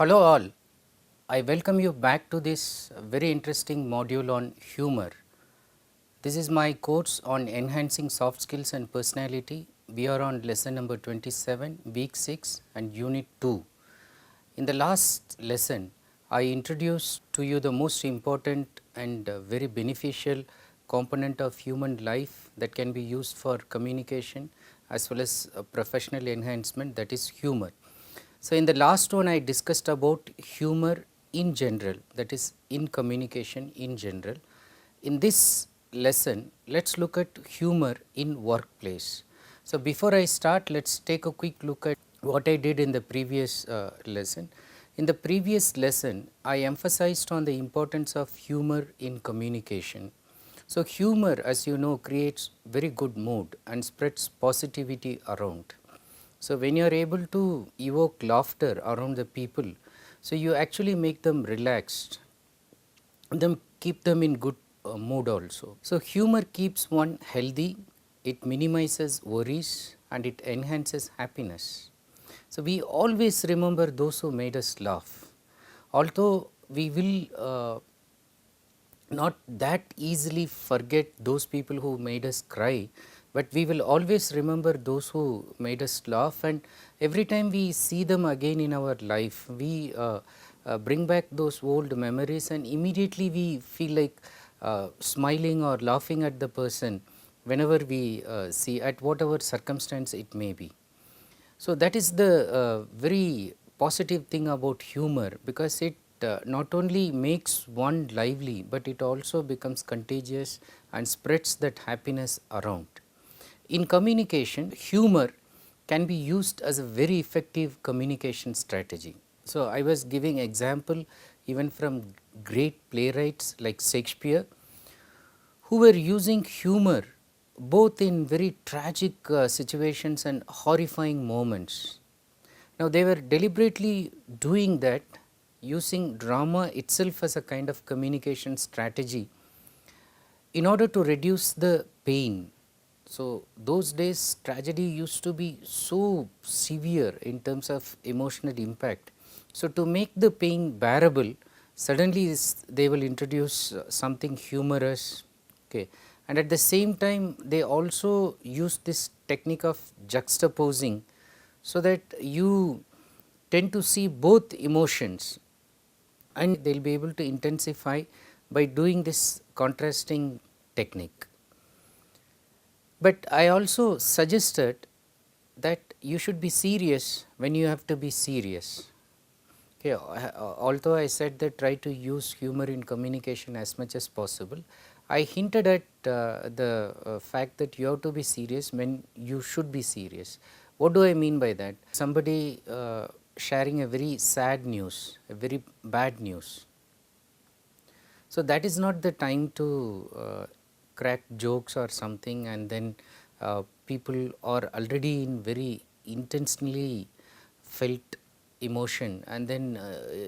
Hello all, I welcome you back to this very interesting module on humor. This is my course on enhancing soft skills and personality. We are on lesson number 27, week 6 and unit 2. In the last lesson, I introduced to you the most important and very beneficial component of human life that can be used for communication as well as professional enhancement, that is humor. So, in the last one I discussed about humor in general, that is in communication in general. In this lesson, let us look at humor in workplace. So, before I start, let us take a quick look at what I did in the previous lesson. In the previous lesson, I emphasized on the importance of humor in communication. So, humor, as you know, creates very good mood and spreads positivity around. So, when you are able to evoke laughter around the people, so you actually make them relaxed, then keep them in good mood also. So, humor keeps one healthy, it minimizes worries and it enhances happiness. So, we always remember those who made us laugh, although we will not that easily forget those people who made us cry, but we will always remember those who made us laugh, and every time we see them again in our life, we bring back those old memories and immediately we feel like smiling or laughing at the person whenever we see, at whatever circumstance it may be. So, that is the very positive thing about humor, because it not only makes one lively, but it also becomes contagious and spreads that happiness around. In communication, humor can be used as a very effective communication strategy. So, I was giving example even from great playwrights like Shakespeare, who were using humor both in very tragic situations and horrifying moments. Now, they were deliberately doing that, using drama itself as a kind of communication strategy in order to reduce the pain. So, those days tragedy used to be so severe in terms of emotional impact. So, to make the pain bearable, suddenly they will introduce something humorous, okay. And at the same time they also use this technique of juxtaposing, so that you tend to see both emotions and they will be able to intensify by doing this contrasting technique. But I also suggested that you should be serious when you have to be serious. Okay, although I said that try to use humor in communication as much as possible, I hinted at the fact that you have to be serious when you should be serious. What do I mean by that? Somebody sharing a very sad news, a very bad news. So, that is not the time to crack jokes or something, and then people are already in very intensely felt emotion, and then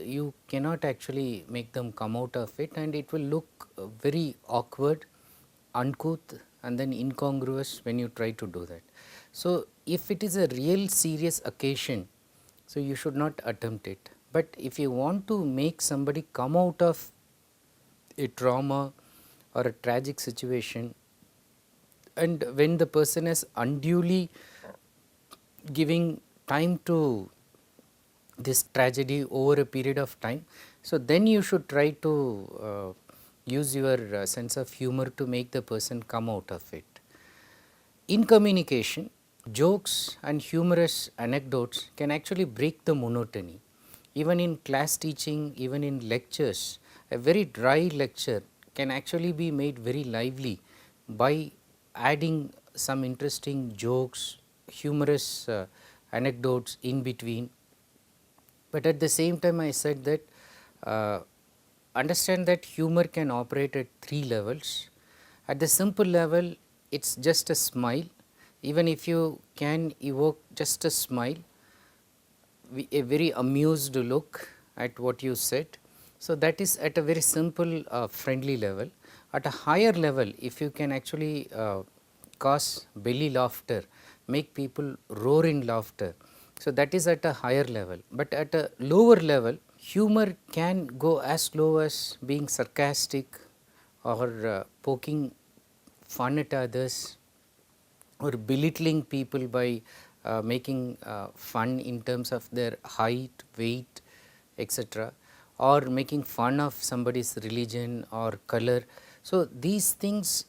you cannot actually make them come out of it, and it will look very awkward, uncouth and then incongruous when you try to do that. So, if it is a real serious occasion, so you should not attempt it, but if you want to make somebody come out of a trauma or a tragic situation, and when the person is unduly giving time to this tragedy over a period of time, so then you should try to use your sense of humor to make the person come out of it. In communication, jokes and humorous anecdotes can actually break the monotony. Even in class teaching, even in lectures, a very dry lecture can actually be made very lively by adding some interesting jokes, humorous anecdotes in between. But at the same time I said that understand that humor can operate at 3 levels. At the simple level, it is just a smile. Even if you can evoke just a smile, a very amused look at what you said. So, that is at a very simple friendly level. At a higher level, if you can actually cause belly laughter, make people roar in laughter, So, that is at a higher level, but at a lower level humor can go as low as being sarcastic or poking fun at others or belittling people by making fun in terms of their height, weight, etc., or making fun of somebody's religion or color. So, these things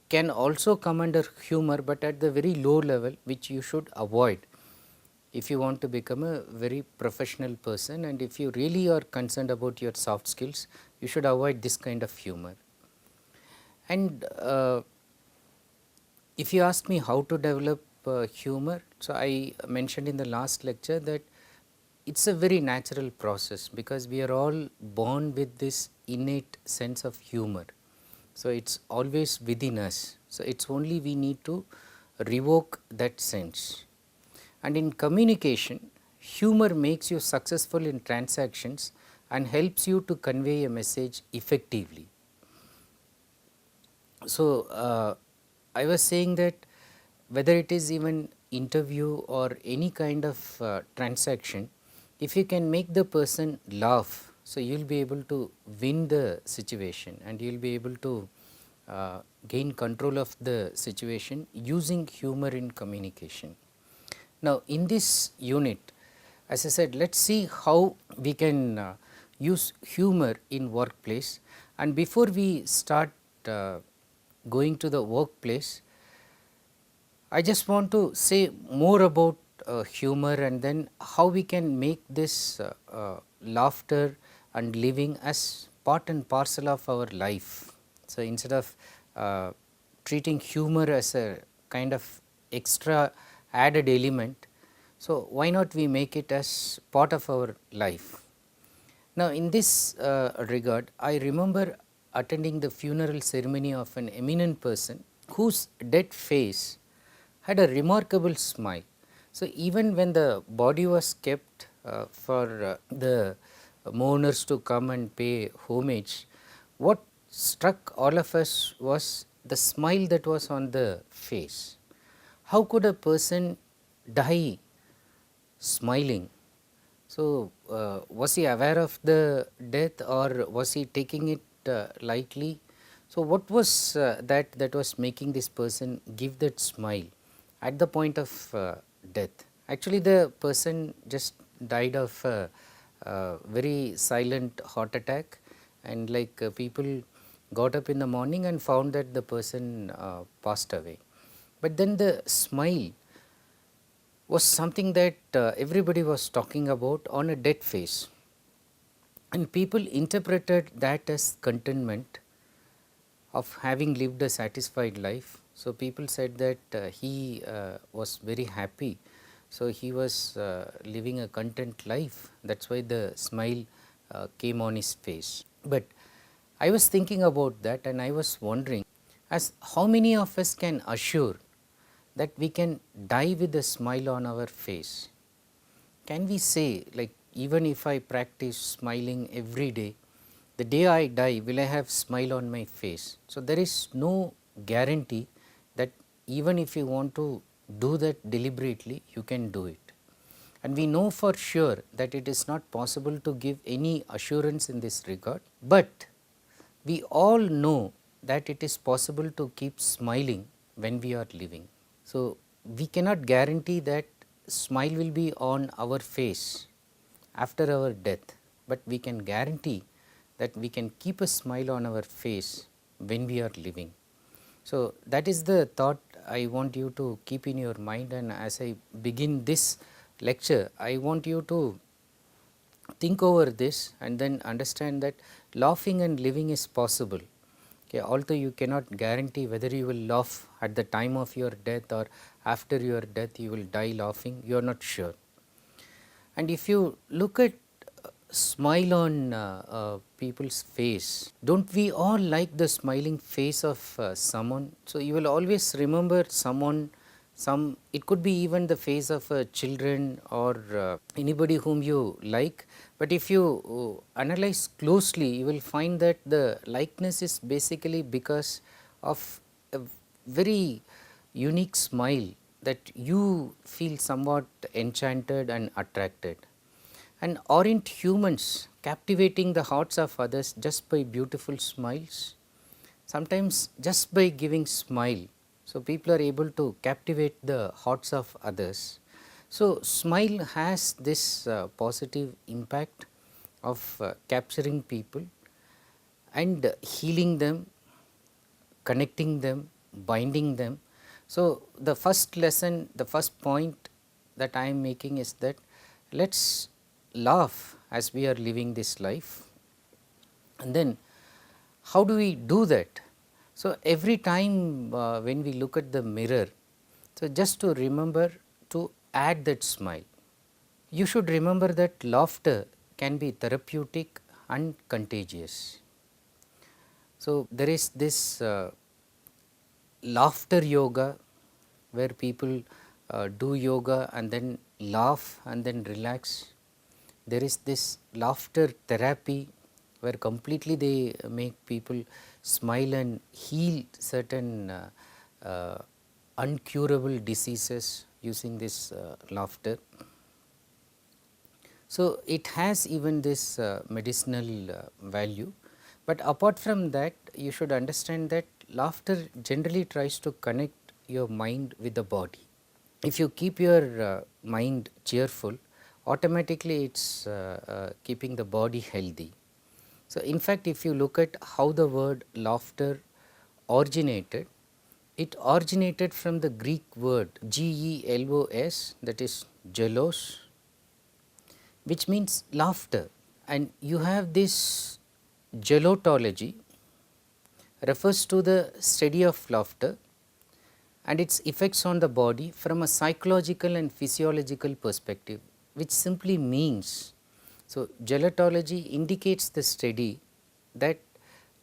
can also come under humor, but at the very low level, which you should avoid if you want to become a very professional person, and if you really are concerned about your soft skills, you should avoid this kind of humor. And if you ask me how to develop humor, so I mentioned in the last lecture that it's a very natural process, because we are all born with this innate sense of humor. So, it's always within us. So, it's only we need to revoke that sense. And in communication, humor makes you successful in transactions and helps you to convey a message effectively. So, I was saying that whether it is even interview or any kind of transaction, if you can make the person laugh, so you will be able to win the situation and you will be able to gain control of the situation using humor in communication. Now, in this unit, as I said, let us see how we can use humor in workplace, and before we start going to the workplace, I just want to say more about humor, and then how we can make this laughter and living as part and parcel of our life. So, instead of treating humor as a kind of extra added element, so why not we make it as part of our life. Now, in this regard, I remember attending the funeral ceremony of an eminent person whose dead face had a remarkable smile. So, even when the body was kept for the mourners to come and pay homage, what struck all of us was the smile that was on the face. How could a person die smiling? So, was he aware of the death, or was he taking it lightly? So, what was that was making this person give that smile at the point of death? Actually, the person just died of a very silent heart attack, and like people got up in the morning and found that the person passed away. But then the smile was something that everybody was talking about on a dead face, and people interpreted that as contentment of having lived a satisfied life. So, people said that he was very happy, so he was living a content life, that is why the smile came on his face. But I was thinking about that, and I was wondering, as how many of us can assure that we can die with a smile on our face? Can we say, like, even if I practice smiling every day, the day I die, will I have smile on my face? So, there is no guarantee that even if you want to do that deliberately, you can do it. And we know for sure that it is not possible to give any assurance in this regard, but we all know that it is possible to keep smiling when we are living. So, we cannot guarantee that smile will be on our face after our death, but we can guarantee that we can keep a smile on our face when we are living. So, that is the thought I want you to keep in your mind, and as I begin this lecture, I want you to think over this and then understand that laughing and living is possible. Okay, although you cannot guarantee whether you will laugh at the time of your death or after your death you will die laughing, you are not sure. And if you look at smile on people's face, don't we all like the smiling face of someone? So, you will always remember someone, it could be even the face of children or anybody whom you like, but if you analyze closely, you will find that the likeness is basically because of a very unique smile that you feel somewhat enchanted and attracted. And aren't humans captivating the hearts of others just by beautiful smiles? Sometimes just by giving smile, so people are able to captivate the hearts of others. So smile has this positive impact of capturing people and healing them, connecting them, binding them. So the first lesson, the first point that I am making is that let's laugh as we are living this life. And then how do we do that? So every time when we look at the mirror, so just to remember to add that smile. You should remember that laughter can be therapeutic and contagious. So there is this laughter yoga where people do yoga and then laugh and then relax. There is this laughter therapy where completely they make people smile and heal certain uncurable diseases using this laughter. So it has even this medicinal value, but apart from that you should understand that laughter generally tries to connect your mind with the body. If you keep your mind cheerful, automatically it is keeping the body healthy. So in fact, if you look at how the word laughter originated, it originated from the Greek word gelos, that is gelos, which means laughter. And you have this gelotology refers to the study of laughter and its effects on the body from a psychological and physiological perspective, which simply means, so gelotology indicates the study that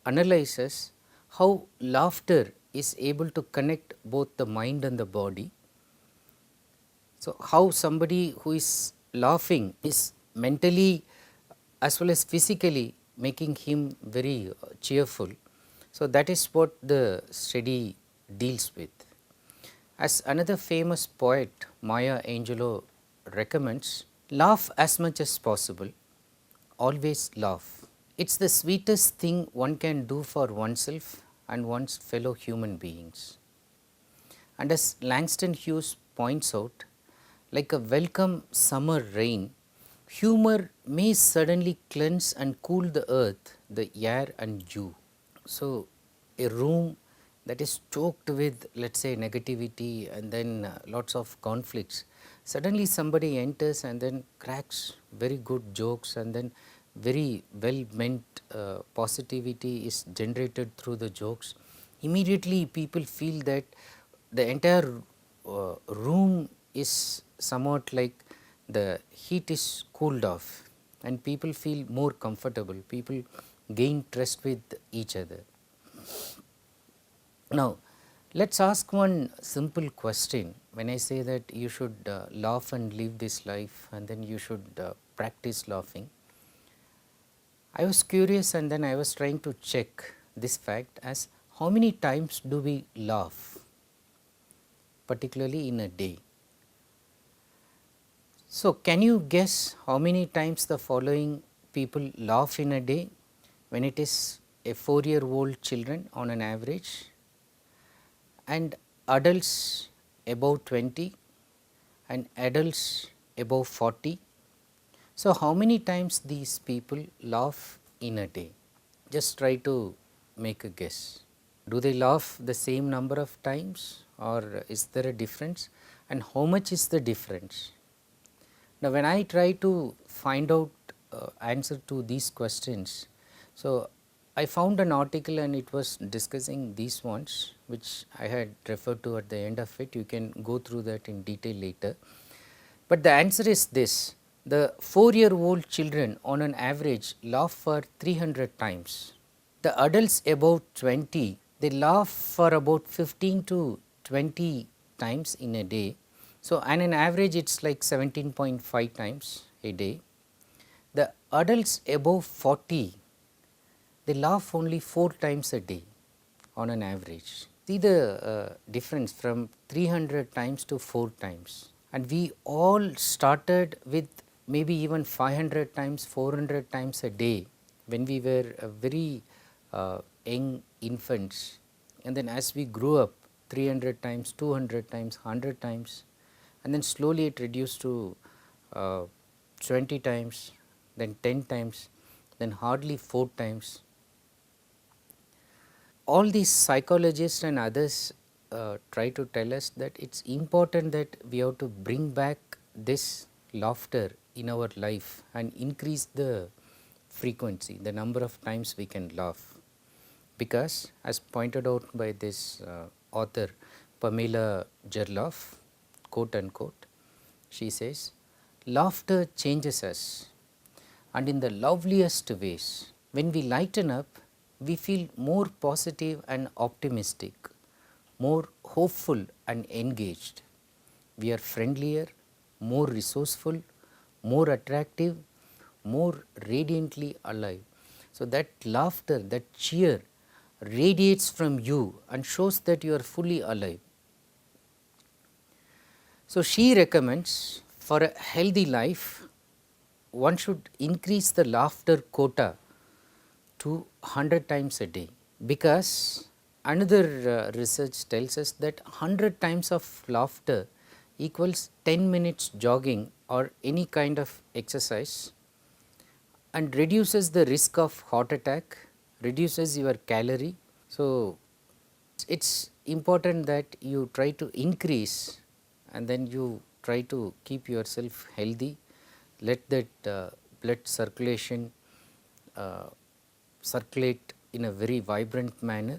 analyzes how laughter is able to connect both the mind and the body. So how somebody who is laughing is mentally as well as physically making him very cheerful. So that is what the study deals with. As another famous poet, Maya Angelou, recommends, laugh as much as possible, always laugh. It's the sweetest thing one can do for oneself and one's fellow human beings. And as Langston Hughes points out, like a welcome summer rain, humor may suddenly cleanse and cool the earth, the air and you. So a room that is choked with, let us say, negativity and then lots of conflicts, suddenly somebody enters and then cracks very good jokes and then very well meant positivity is generated through the jokes. Immediately people feel that the entire room is somewhat like the heat is cooled off and people feel more comfortable, people gain trust with each other. Now, let us ask one simple question when I say that you should laugh and live this life and then you should practice laughing. I was curious and then I was trying to check this fact as how many times do we laugh, particularly in a day. So, can you guess how many times the following people laugh in a day when it is a 4-year-old children on an average and adults above 20 and adults above 40. So, how many times these people laugh in a day? Just try to make a guess. Do they laugh the same number of times or is there a difference, and how much is the difference? Now, when I try to find out answer to these questions, so I found an article and it was discussing these ones which I had referred to at the end of it. You can go through that in detail later. But the answer is this: the 4-year-old children on an average laugh for 300 times. The adults above 20, they laugh for about 15 to 20 times in a day. So, on an average it is like 17.5 times a day. The adults above 40, they laugh only 4 times a day on an average. See the difference from 300 times to 4 times, and we all started with maybe even 500 times, 400 times a day when we were very young infants, and then as we grew up 300 times, 200 times, 100 times, and then slowly it reduced to 20 times, then 10 times, then hardly 4 times. All these psychologists and others try to tell us that it's important that we have to bring back this laughter in our life and increase the frequency, the number of times we can laugh. Because as pointed out by this author Pamela Gerloff, quote unquote, she says, laughter changes us, and in the loveliest ways. When we lighten up, we feel more positive and optimistic, more hopeful and engaged. We are friendlier, more resourceful, more attractive, more radiantly alive. So, that laughter, that cheer radiates from you and shows that you are fully alive. So, she recommends for a healthy life, one should increase the laughter quota to 100 times a day, because another research tells us that 100 times of laughter equals 10 minutes jogging or any kind of exercise, and reduces the risk of heart attack, reduces your calorie. So, it is important that you try to increase and then you try to keep yourself healthy, let that blood circulation circulate in a very vibrant manner,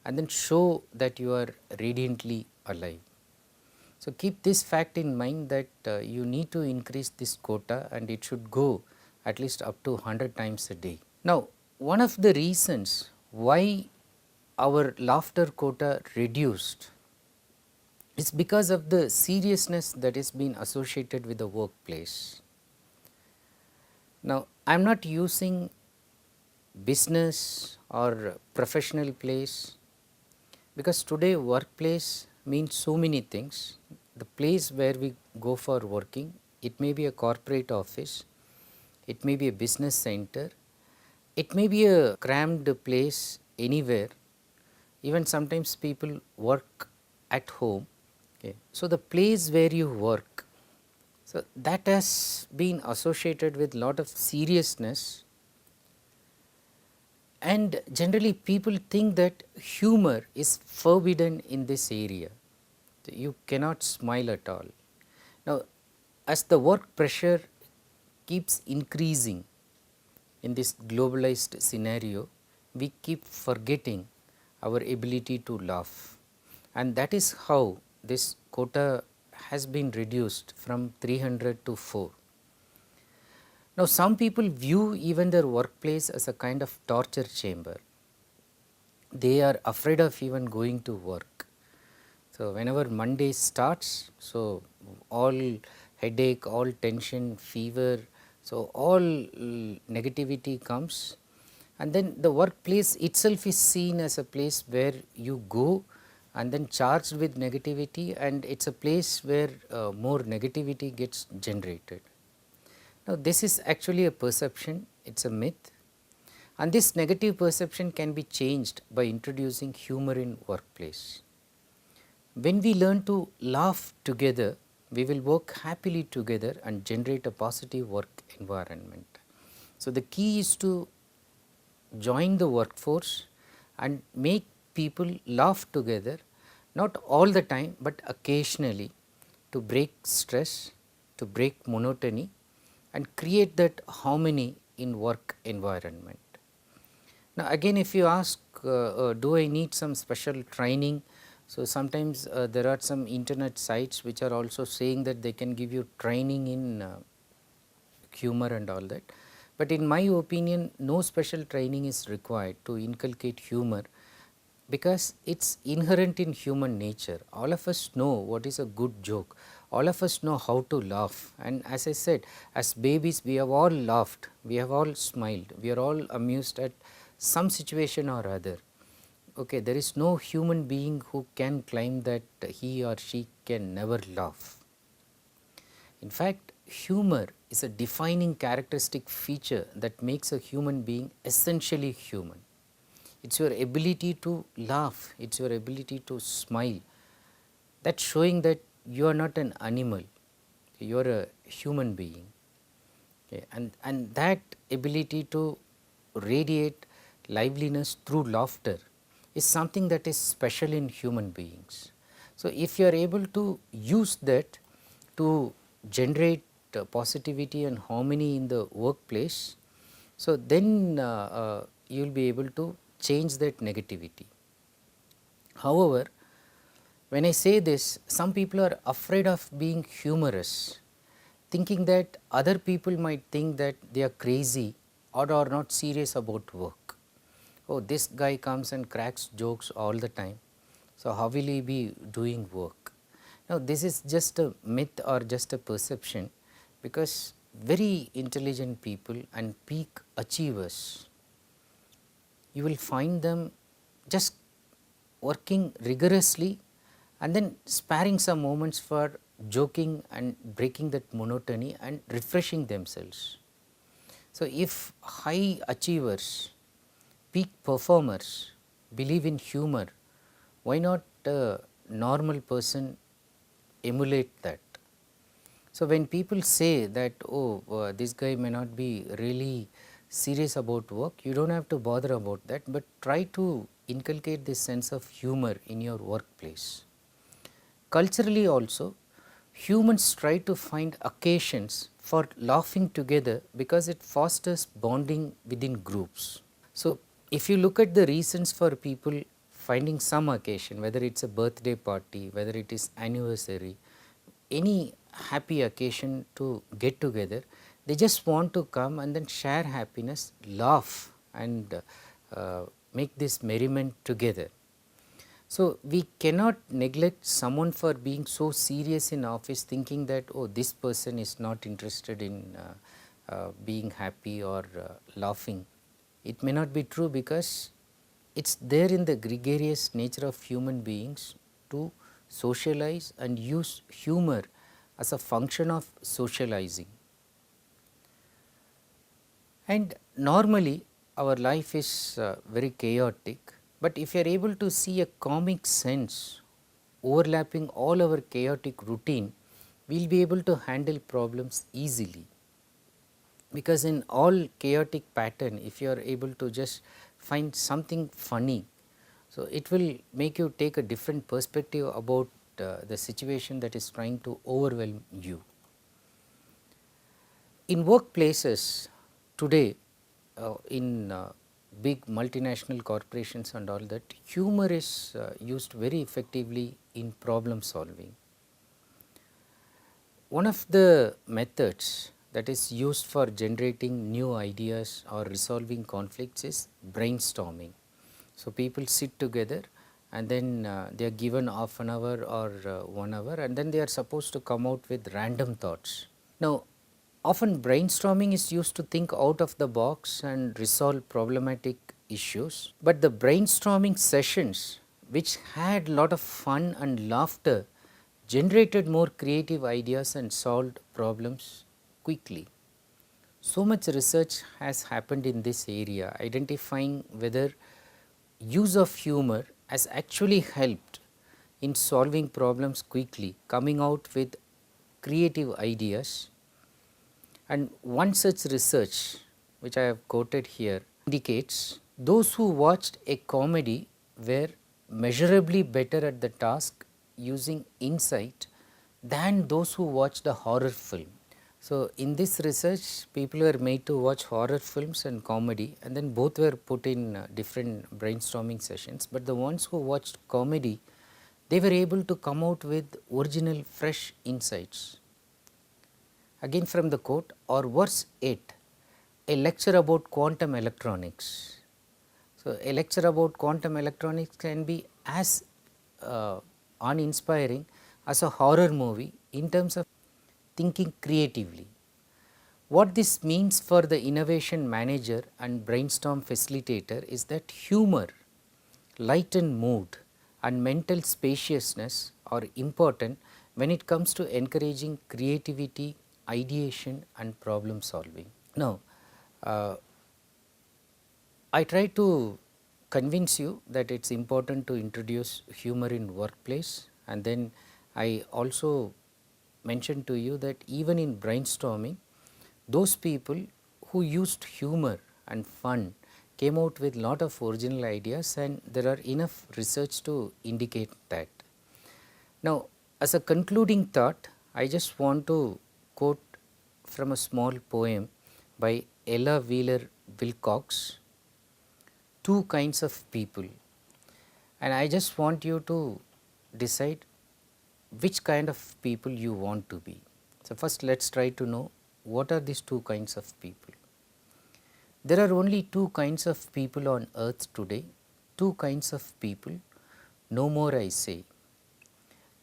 and then show that you are radiantly alive. So, keep this fact in mind that you need to increase this quota, and it should go at least up to 100 times a day. Now, one of the reasons why our laughter quota reduced is because of the seriousness that is being associated with the workplace. Now, I am not using business or professional place, because today workplace means so many things. The place where we go for working, it may be a corporate office, it may be a business center, it may be a crammed place anywhere, even sometimes people work at home. Okay. So, the place where you work, so that has been associated with lot of seriousness, and generally people think that humor is forbidden in this area. You cannot smile at all. Now, as the work pressure keeps increasing in this globalized scenario, we keep forgetting our ability to laugh, and that is how this quota has been reduced from 300 to 4. Now, some people view even their workplace as a kind of torture chamber. They are afraid of even going to work. So, whenever Monday starts, so all headache, all tension, fever, so all negativity comes, and then the workplace itself is seen as a place where you go and then charged with negativity, and it is a place where more negativity gets generated. Now, this is actually a perception, it is a myth, and this negative perception can be changed by introducing humor in workplace. When we learn to laugh together, we will work happily together and generate a positive work environment. So, the key is to join the workforce and make people laugh together, not all the time, but occasionally, to break stress, to break monotony, and create that harmony in work environment. Now, again, if you ask do I need some special training, so sometimes there are some internet sites which are also saying that they can give you training in humor and all that, but in my opinion no special training is required to inculcate humor, because it is inherent in human nature. All of us know what is a good joke, all of us know how to laugh, and as I said, as babies we have all laughed, we have all smiled, we are all amused at some situation or other. okay, there is no human being who can claim that he or she can never laugh. In fact, humor is a defining characteristic feature that makes a human being essentially human. It is your ability to laugh, it is your ability to smile, that is showing that you are not an animal, you are a human being. Okay. And that ability to radiate liveliness through laughter is something that is special in human beings. So, if you are able to use that to generate positivity and harmony in the workplace, so then you will be able to change that negativity. However, when I say this, some people are afraid of being humorous, thinking that other people might think that they are crazy or are not serious about work. Oh, this guy comes and cracks jokes all the time, so how will he be doing work? Now, this is just a myth or just a perception, because very intelligent people and peak achievers, you will find them just working rigorously and then sparing some moments for joking and breaking that monotony and refreshing themselves. So, if high achievers, peak performers believe in humor, why not a normal person emulate that? So, when people say that, oh, this guy may not be really serious about work, you do not have to bother about that, but try to inculcate this sense of humor in your workplace. Culturally also, humans try to find occasions for laughing together because it fosters bonding within groups. So, if you look at the reasons for people finding some occasion, whether it is a birthday party, whether it is anniversary, any happy occasion to get together, they just want to come and then share happiness, laugh and make this merriment together. So, we cannot neglect someone for being so serious in office, thinking that, oh, this person is not interested in being happy or laughing. It may not be true, because it is there in the gregarious nature of human beings to socialize and use humor as a function of socializing. And normally our life is very chaotic, but if you are able to see a comic sense overlapping all our chaotic routine, we will be able to handle problems easily. Because in all chaotic pattern, if you are able to just find something funny, so it will make you take a different perspective about the situation that is trying to overwhelm you. In workplaces today, in big multinational corporations and all that, humor is used very effectively in problem solving. One of the methods that is used for generating new ideas or resolving conflicts is brainstorming. So, people sit together and then they are given half an hour or 1 hour, and then they are supposed to come out with random thoughts. Now, often brainstorming is used to think out of the box and resolve problematic issues, but the brainstorming sessions, which had lot of fun and laughter, generated more creative ideas and solved problems quickly. So much research has happened in this area, identifying whether use of humor has actually helped in solving problems quickly, coming out with creative ideas. And one such research, which I have quoted here, indicates those who watched a comedy were measurably better at the task using insight than those who watched a horror film. So, in this research, people were made to watch horror films and comedy, and then both were put in different brainstorming sessions, but the ones who watched comedy, they were able to come out with original fresh insights. Again from the quote, or worse yet, a lecture about quantum electronics. So, a lecture about quantum electronics can be as uninspiring as a horror movie in terms of thinking creatively. What this means for the innovation manager and brainstorm facilitator is that humor, lightened mood and mental spaciousness are important when it comes to encouraging creativity, ideation and problem solving. Now, I try to convince you that it is important to introduce humor in workplace, and then I also mentioned to you that even in brainstorming, those people who used humor and fun came out with lot of original ideas, and there are enough research to indicate that. Now, as a concluding thought, I just want to quote from a small poem by Ella Wheeler Wilcox, Two Kinds of People, and I just want you to decide which kind of people you want to be. So, first let us try to know what are these two kinds of people. There are only two kinds of people on earth today, two kinds of people, no more I say.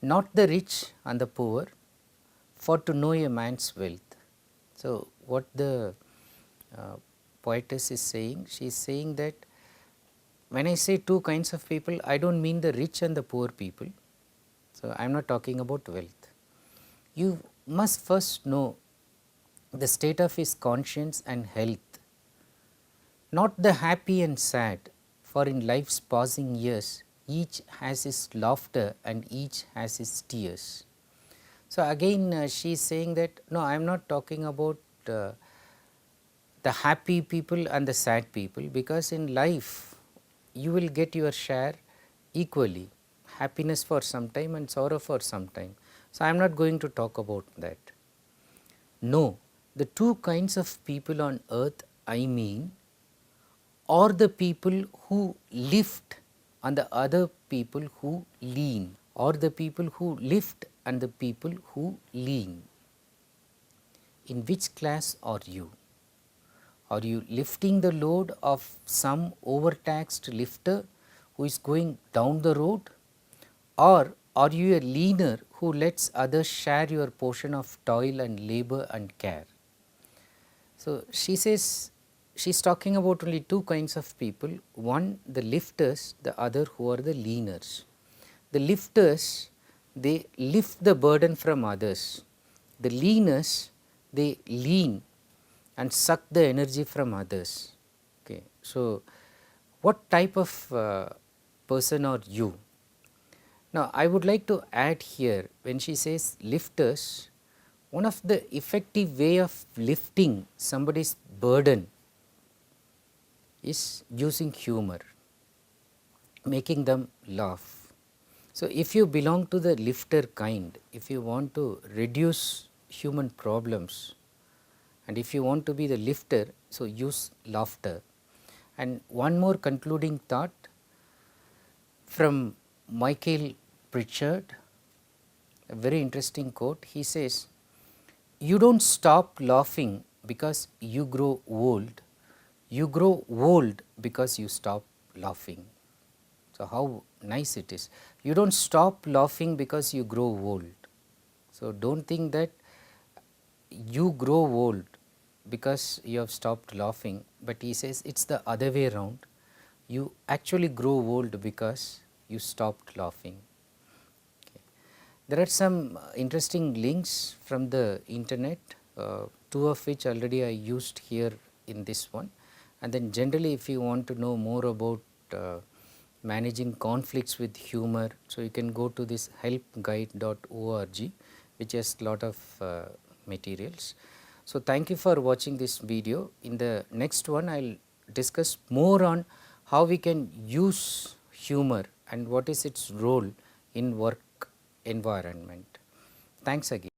Not the rich and the poor, for to know a man's wealth. So, what the poetess is saying, she is saying that when I say two kinds of people, I do not mean the rich and the poor people. So, I am not talking about wealth. You must first know the state of his conscience and health, not the happy and sad, for in life's passing years each has his laughter and each has his tears. So, again she is saying that no, I am not talking about the happy people and the sad people, because in life you will get your share equally, happiness for some time and sorrow for some time. So, I am not going to talk about that. No, the two kinds of people on earth I mean are the people who lift and the other people who lean, or the people who lift and the people who lean. In which class are you? Are you lifting the load of some overtaxed lifter who is going down the road, or are you a leaner who lets others share your portion of toil and labor and care? So, she says she is talking about only two kinds of people, one the lifters, the other who are the leaners. The lifters, they lift the burden from others, the leaners, they lean and suck the energy from others. Okay. So, what type of person are you? Now, I would like to add here, when she says lifters, one of the effective way of lifting somebody's burden is using humor, making them laugh. So, if you belong to the lifter kind, if you want to reduce human problems and if you want to be the lifter, so use laughter. And one more concluding thought from Michael Pritchard, a very interesting quote. He says, you do not stop laughing because you grow old, you grow old because you stop laughing. So, how nice it is. You do not stop laughing because you grow old. So, do not think that you grow old because you have stopped laughing, but he says it is the other way around. You actually grow old because you stopped laughing. Okay. There are some interesting links from the internet, two of which already I used here in this one, and then generally if you want to know more about managing conflicts with humor, so you can go to this helpguide.org, which has lot of materials. So, thank you for watching this video. In the next one, I will discuss more on how we can use humor and what is its role in work environment. Thanks again.